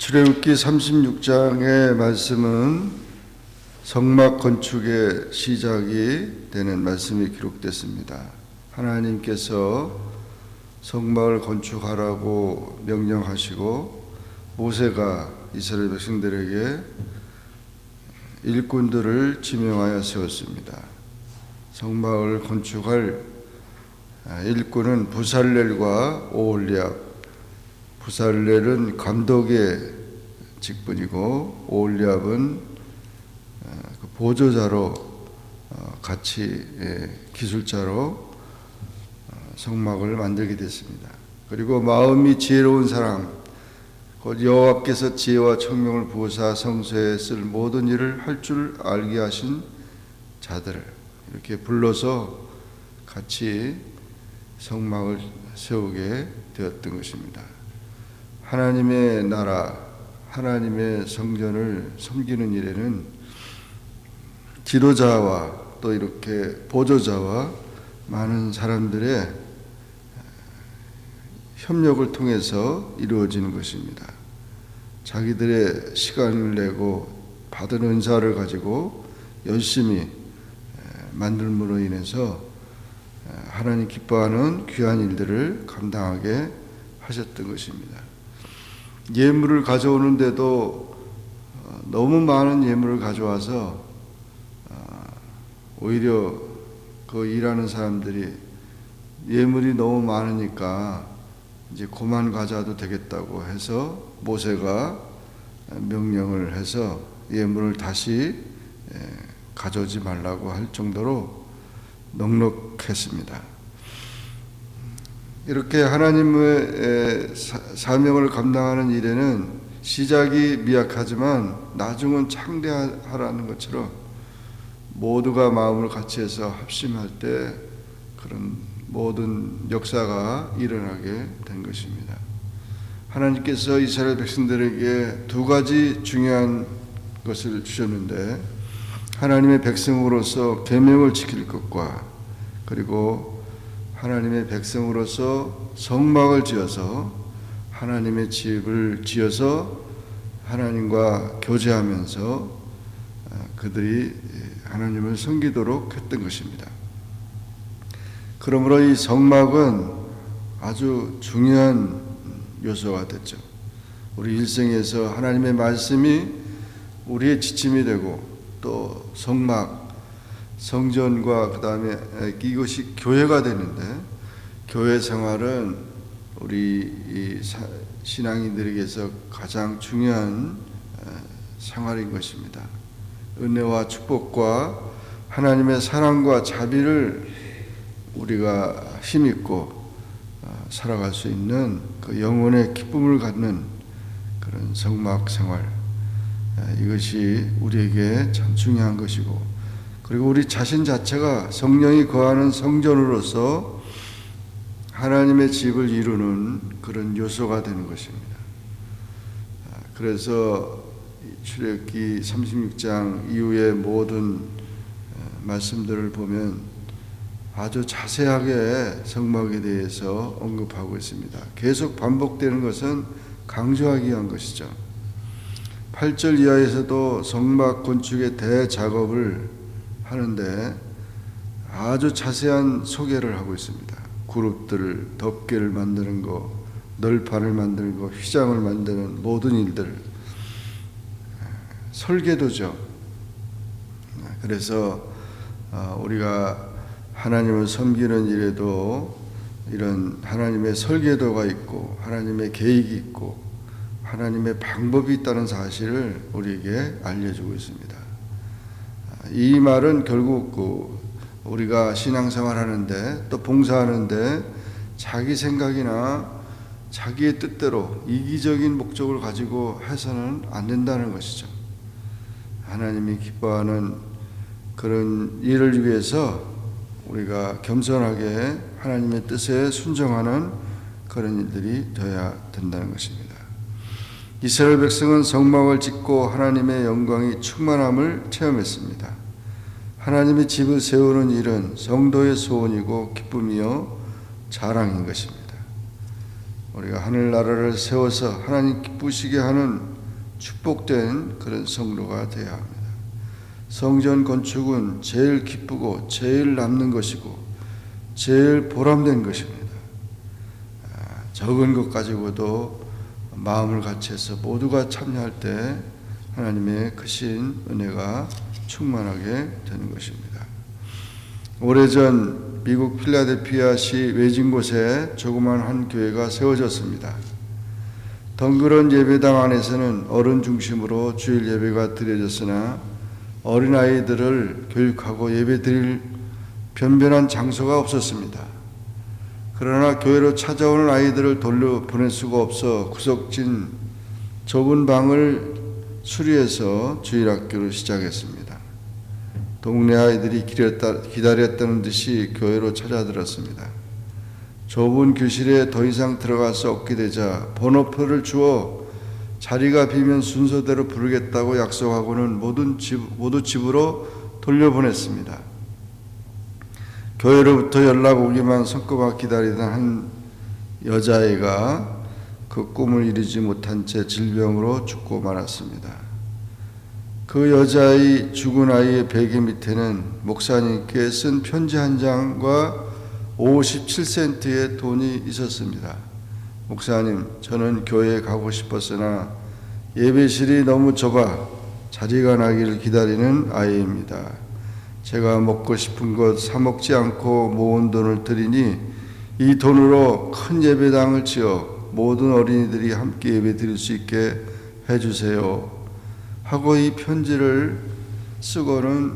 출애굽기 36장의 말씀은 성막 건축의 시작이 되는 말씀이 기록됐습니다. 하나님께서 성막을 건축하라고 명령하시고 모세가 이스라엘 백성들에게 일꾼들을 지명하여 세웠습니다. 성막을 건축할 일꾼은 부살렐과 오홀리압, 부살렐은 감독의 직분이고 오홀리압은 보조자로 같이 기술자로 성막을 만들게 됐습니다. 그리고 마음이 지혜로운 사람, 곧 여호와께서 지혜와 청명을 부으사 성소에 쓸 모든 일을 할 줄 알게 하신 자들을 이렇게 불러서 같이 성막을 세우게 되었던 것입니다. 하나님의 나라, 하나님의 성전을 섬기는 일에는 지도자와 또 이렇게 보조자와 많은 사람들의 협력을 통해서 이루어지는 것입니다. 자기들의 시간을 내고 받은 은사를 가지고 열심히 만들므로 인해서 하나님 기뻐하는 귀한 일들을 감당하게 하셨던 것입니다. 예물을 가져오는데도 너무 많은 예물을 가져와서 오히려 그 일하는 사람들이 예물이 너무 많으니까 이제 그만 가져와도 되겠다고 해서 모세가 명령을 해서 예물을 다시 가져오지 말라고 할 정도로 넉넉했습니다. 이렇게 하나님의 사명을 감당하는 일에는 시작이 미약하지만 나중은 창대하라는 것처럼 모두가 마음을 같이 해서 합심할 때 그런 모든 역사가 일어나게 된 것입니다. 하나님께서 이스라엘 백성들에게 두 가지 중요한 것을 주셨는데 하나님의 백성으로서 계명을 지킬 것과 그리고 하나님의 백성으로서 성막을 지어서 하나님의 집을 지어서 하나님과 교제하면서 그들이 하나님을 섬기도록 했던 것입니다. 그러므로 이 성막은 아주 중요한 요소가 됐죠. 우리 일생에서 하나님의 말씀이 우리의 지침이 되고 또 성막, 성전과 그 다음에 이것이 교회가 되는데 교회 생활은 우리 신앙인들에게서 가장 중요한 생활인 것입니다. 은혜와 축복과 하나님의 사랑과 자비를 우리가 힘있고 살아갈 수 있는 그 영혼의 기쁨을 갖는 그런 성막 생활, 이것이 우리에게 참 중요한 것이고 그리고 우리 자신 자체가 성령이 거하는 성전으로서 하나님의 집을 이루는 그런 요소가 되는 것입니다. 그래서 출애굽기 36장 이후의 모든 말씀들을 보면 아주 자세하게 성막에 대해서 언급하고 있습니다. 계속 반복되는 것은 강조하기 위한 것이죠. 8절 이하에서도 성막 건축의 대작업을 하는데 아주 자세한 소개를 하고 있습니다. 그룹들을, 덮개를 만드는 거, 널판을 만드는 거, 휘장을 만드는 모든 일들, 설계도죠. 그래서 우리가 하나님을 섬기는 일에도 이런 하나님의 설계도가 있고 하나님의 계획이 있고 하나님의 방법이 있다는 사실을 우리에게 알려주고 있습니다. 이 말은 결국 우리가 신앙생활 하는데 또 봉사하는데 자기 생각이나 자기의 뜻대로 이기적인 목적을 가지고 해서는 안 된다는 것이죠. 하나님이 기뻐하는 그런 일을 위해서 우리가 겸손하게 하나님의 뜻에 순종하는 그런 일들이 되어야 된다는 것입니다. 이스라엘 백성은 성막을 짓고 하나님의 영광이 충만함을 체험했습니다. 하나님의 집을 세우는 일은 성도의 소원이고 기쁨이요 자랑인 것입니다. 우리가 하늘나라를 세워서 하나님 기쁘시게 하는 축복된 그런 성도가 되어야 합니다. 성전 건축은 제일 기쁘고 제일 남는 것이고 제일 보람된 것입니다. 적은 것 가지고도 마음을 같이해서 모두가 참여할 때 하나님의 크신 은혜가 충만하게 되는 것입니다. 오래전 미국 필라델피아시 외진 곳에 조그만 한 교회가 세워졌습니다. 덩그런 예배당 안에서는 어른 중심으로 주일 예배가 드려졌으나 어린아이들을 교육하고 예배드릴 변변한 장소가 없었습니다. 그러나 교회로 찾아오는 아이들을 돌려보낼 수가 없어 구석진 좁은 방을 수리해서 주일학교를 시작했습니다. 동네 아이들이 기다렸다는 듯이 교회로 찾아들었습니다. 좁은 교실에 더 이상 들어갈 수 없게 되자 번호표를 주어 자리가 비면 순서대로 부르겠다고 약속하고는 모두 집으로 돌려보냈습니다. 교회로부터 연락 오기만 손꼽아 기다리던 한 여자아이가 그 꿈을 이루지 못한 채 질병으로 죽고 말았습니다. 그 여자아이 죽은 아이의 베개 밑에는 목사님께 쓴 편지 한 장과 57센트의 돈이 있었습니다. 목사님, 저는 교회에 가고 싶었으나 예배실이 너무 좁아 자리가 나기를 기다리는 아이입니다. 제가 먹고 싶은 것 사 먹지 않고 모은 돈을 드리니 이 돈으로 큰 예배당을 지어 모든 어린이들이 함께 예배 드릴 수 있게 해주세요 하고 이 편지를 쓰고는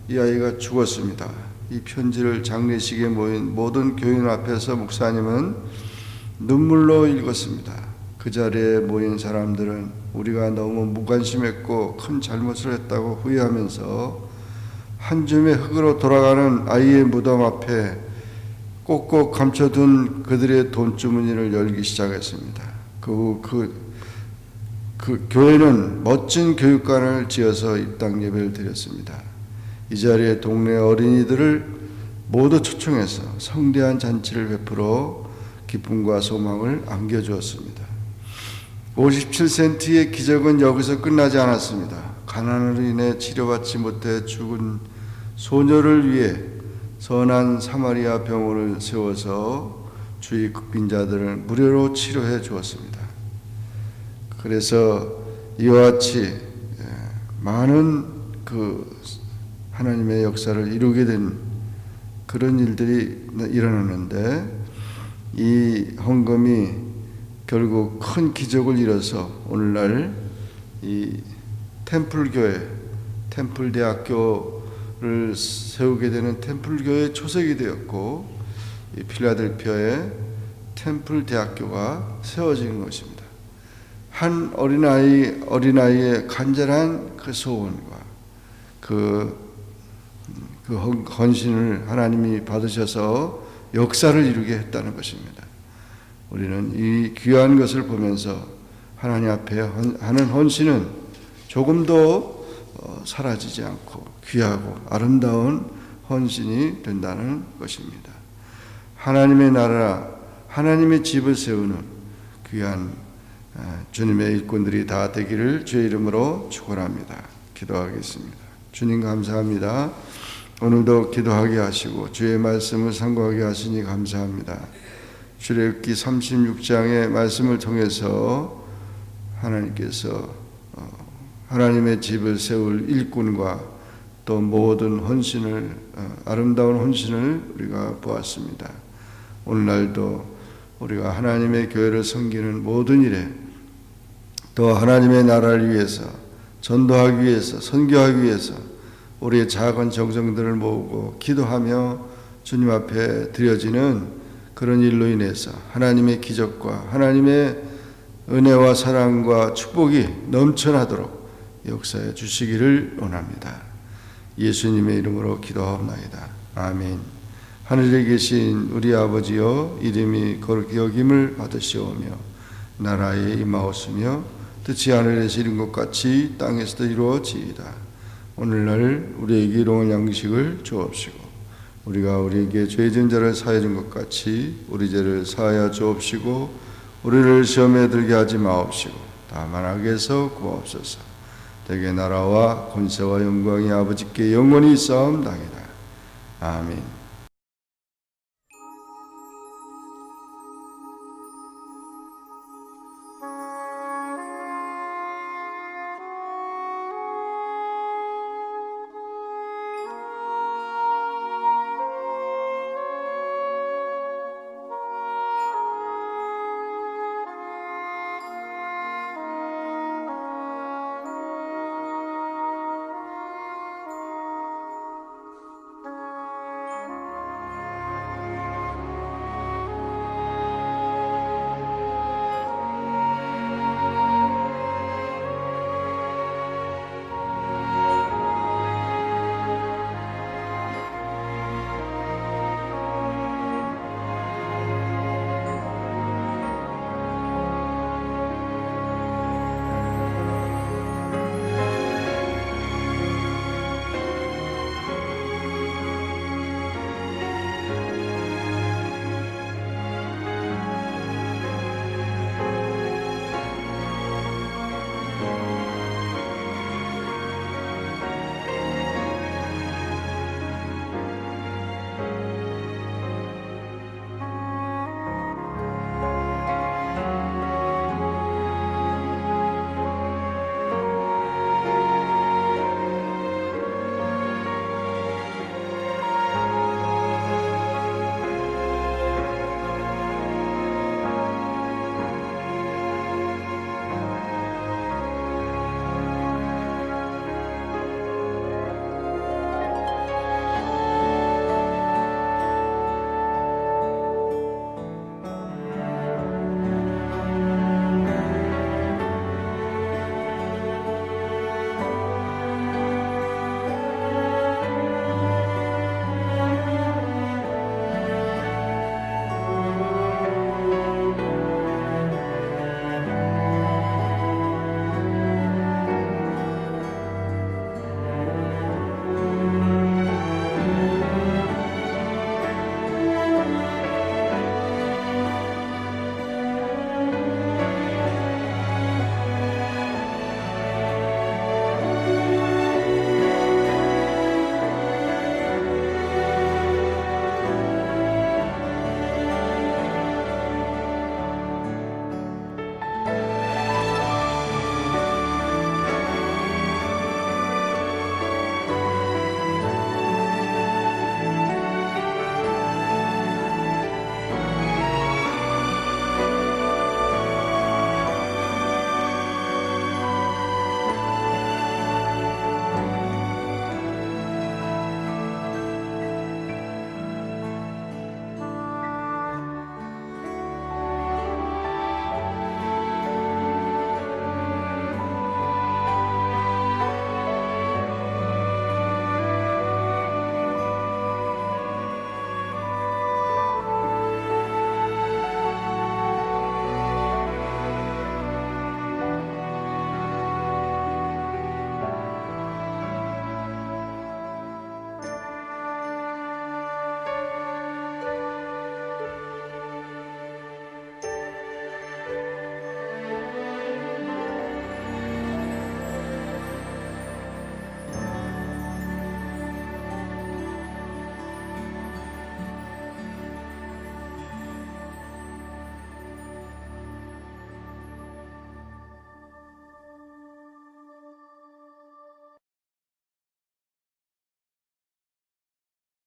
이 아이가 죽었습니다. 이 편지를 장례식에 모인 모든 교인 앞에서 목사님은 눈물로 읽었습니다. 그 자리에 모인 사람들은 우리가 너무 무관심했고 큰 잘못을 했다고 후회하면서 한 줌의 흙으로 돌아가는 아이의 무덤 앞에 꼭꼭 감춰둔 그들의 돈주머니를 열기 시작했습니다. 그 교회는 멋진 교육관을 지어서 입당 예배를 드렸습니다. 이 자리에 동네 어린이들을 모두 초청해서 성대한 잔치를 베풀어 기쁨과 소망을 안겨주었습니다. 57센트의 기적은 여기서 끝나지 않았습니다. 가난으로 인해 치료받지 못해 죽은 소녀를 위해 선한 사마리아 병원을 세워서 주위 극빈자들을 무료로 치료해 주었습니다. 그래서 이와 같이 많은 하나님의 역사를 이루게 된 그런 일들이 일어났는데 이 헌금이 결국 큰 기적을 이뤄서 오늘날 이 템플교회, 템플대학교를 세우게 되는 템플교회의 초석이 되었고 이 필라델피아의 템플대학교가 세워지는 것입니다. 한 어린아이의 간절한 그 소원과 그 헌신을 하나님이 받으셔서 역사를 이루게 했다는 것입니다. 우리는 이 귀한 것을 보면서 하나님 앞에 하는 헌신은 조금도 사라지지 않고 귀하고 아름다운 헌신이 된다는 것입니다. 하나님의 나라, 하나님의 집을 세우는 귀한 주님의 일꾼들이 다 되기를 주의 이름으로 축원합니다. 기도하겠습니다. 주님 감사합니다. 오늘도 기도하게 하시고 주의 말씀을 상고하게 하시니 감사합니다. 출애굽기 36장의 말씀을 통해서 하나님께서 하나님의 집을 세울 일꾼과 또 모든 헌신을 아름다운 헌신을 우리가 보았습니다. 오늘날도 우리가 하나님의 교회를 섬기는 모든 일에 또 하나님의 나라를 위해서 전도하기 위해서 선교하기 위해서 우리의 작은 정성들을 모으고 기도하며 주님 앞에 드려지는 그런 일로 인해서 하나님의 기적과 하나님의 은혜와 사랑과 축복이 넘쳐나도록 역사해 주시기를 원합니다. 예수님의 이름으로 기도하옵나이다. 아멘. 하늘에 계신 우리 아버지여, 이름이 거룩히 여김을 받으시오며 나라에 임하옵시며 뜻이 하늘에서 이룬 것 같이 땅에서도 이루어지이다. 오늘날 우리에게 일용할 양식을 주옵시고 우리가 우리에게 죄진 자를 사하여 준 것 같이 우리 죄를 사하여 주옵시고 우리를 시험에 들게 하지 마옵시고 다만 악에서 구하옵소서. 대개 나라와 권세와 영광이 아버지께 영원히 있사옵나이다. 아멘.